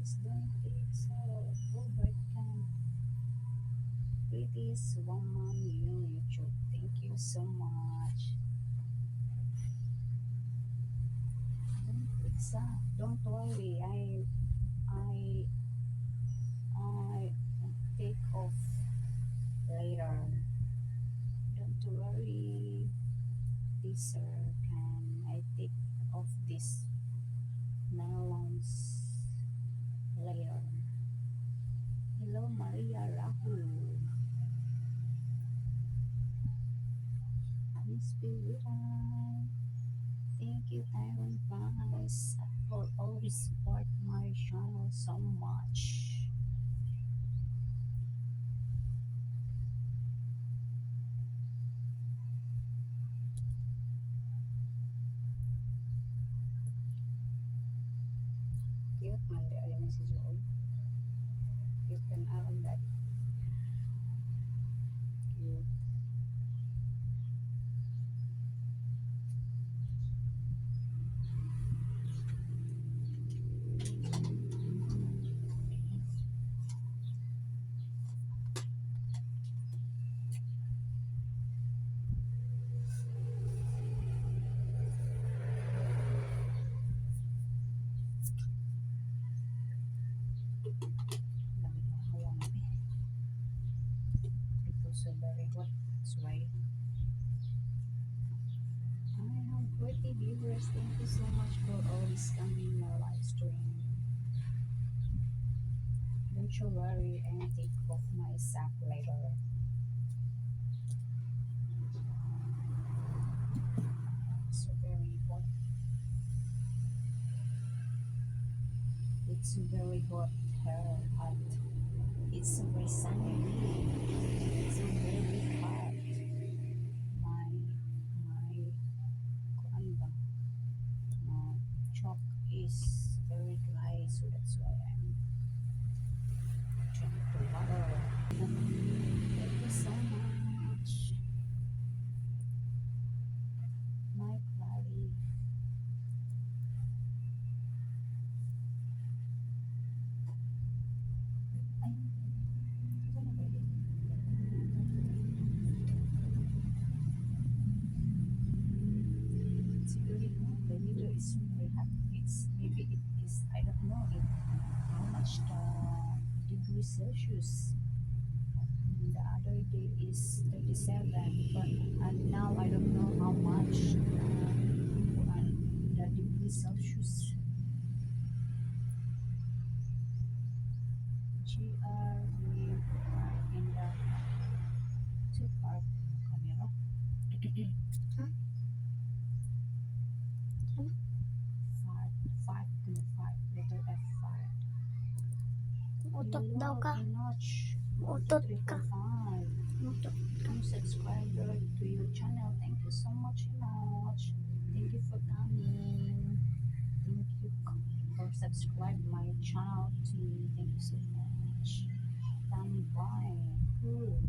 It's going to be so overcome. Prettiest woman in YouTube. Thank you so much. Don't worry. I take off later. Don't worry. This can I take off this nylons later. Hello, Maria Rahul. Miss Pirita. Thank you, Tyrone Price, for always support my channel so much. Cute man, di ay message ko. Cute kan aron that. Cute. Lamig na hawa na eh. Because so very hot. That's why. I have pretty viewers. Thank you so much for always coming my live stream. Don't you worry, and take off my sack later. So very hot. It's very hot. Hot. It's very sunny. It's very hot. My kuan ba? My chalk is very dry, so that's why I'm trying to water. Thank you so much. My Clary. Ay, ano ba yun? It's very hot. The weather is very hot. It's maybe it is. I don't know it, how much the degree Celsius. The other day is 37, but and now I don't know how much the degree Celsius. GR we are in the two part camera. Five, 5.5, letter F5. Utot daw ka. Notch. Utot ka. 3.5. Utot. Come subscriber to your channel. Thank you so much, Notch. Thank you for coming. Thank you for subscribe my channel too. Thank you so much. Danny Boy. Cool.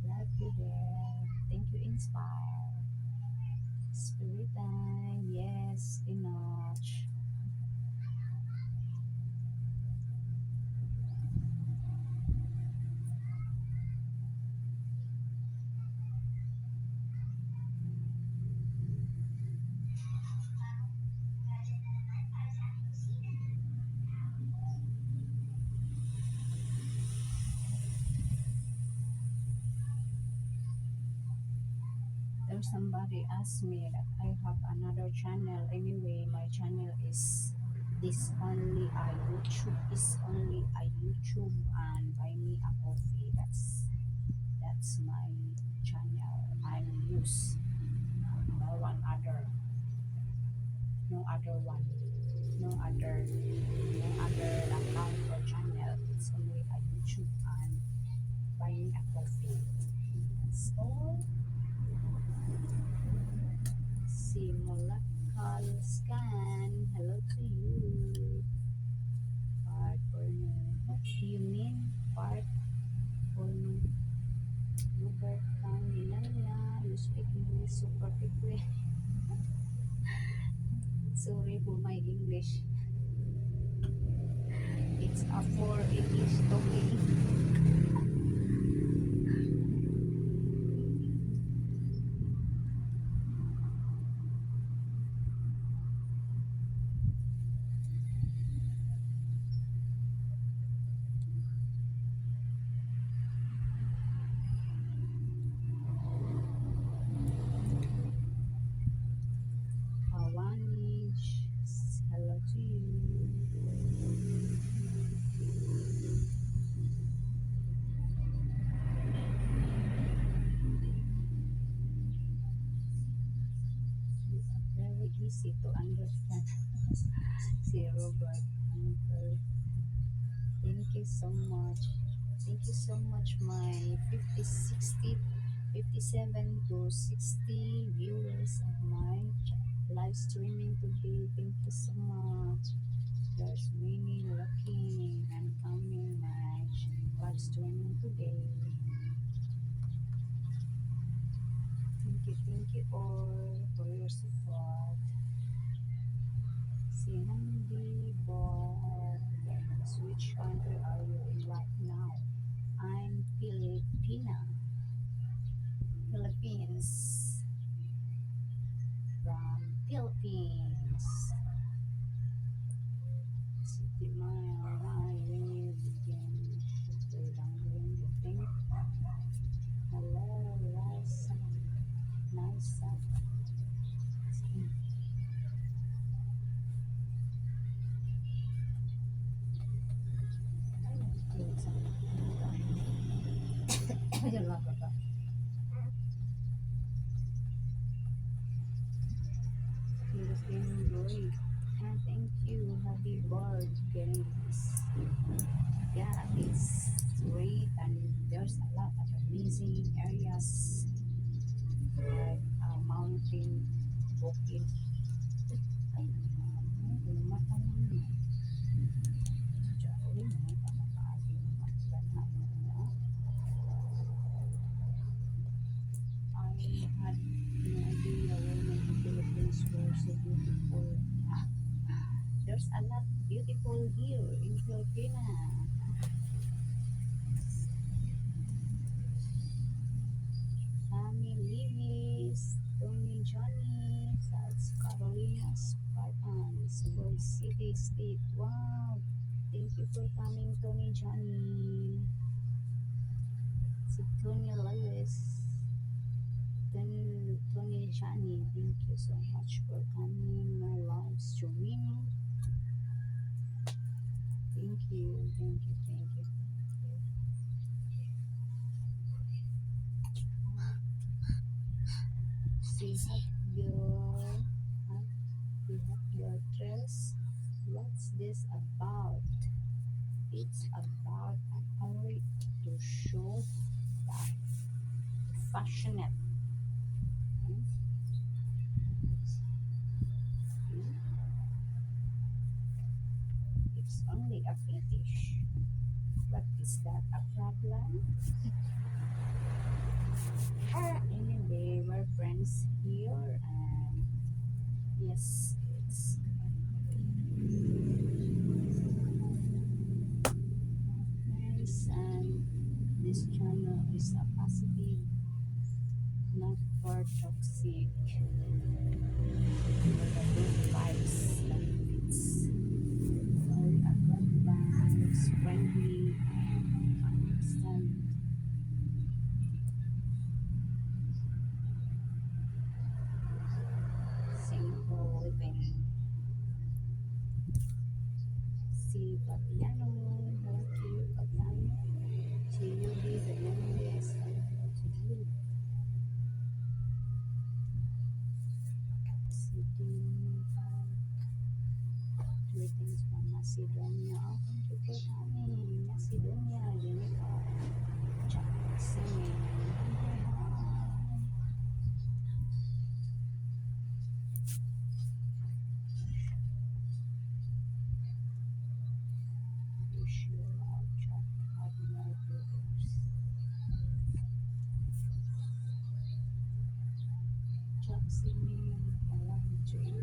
Love you there. Thank you, Inspire. Spirit time. Yes, Notch. There's somebody asked me that I have another channel. Anyway, my channel is this only a YouTube is only a YouTube and buy me a coffee. That's my channel. I use no one other, no other one, no other account or channel. It's only a YouTube and buy me a coffee. That's all. Simulacral scan. Hello to you. Part or no? What do you mean? Part or no? Robert Camilala. You speak English so perfectly. Sorry for my English. It's a 4 English talking. Awanich, hello to you. You are very easy to understand. Si Robert, Uncle. Thank you so much. Thank you so much, my 50, 60, 57 to 60 viewers of my live streaming today. Thank you so much. There's many looking and coming my live streaming today. Thank you all for your support. Sinandi Bor, which country are you in right now? I'm Filipina, Philippines, from Philippines. City Mile, hi, when you begin, super lang when you think. Hello, Liza, nice up. Ayun lang ba? He was doing great. And thank you, happy birthday. Yeah, it's great and there's a lot of amazing areas like mountain, bukid. Ay, yung mata naman. Diyan, pamakaagi ng ganhan na. I had no idea when the Philippines were so beautiful. There's a lot beautiful here in Philippines. Sammy Lewis, Tony Johnny, South Carolina, Spartans, World City State. Wow! Thank you for coming, Tony Johnny. Si Tony Lewis, Tony Johnny, thank you so much for coming my live stream. Thank you, thank you, thank you. See your dress. What's this about? It's about an only to show that fashionable. Hmm? It's only a fetish. But is that a problem? Anyway, we're friends here and yes, it's nice and this channel is a positive, not for toxic. For the good vibes that fits. Only a good vibes, friendly and understand. Simple living. Si Fabiano, hello to you, Fabiano. To you, be the youngest, hello to you. Sitting greetings from Macedonia. Oh, thank you for coming. Macedonia, Jenica. Jackson. Wish you all chat happy new years. Jackson, I love you too.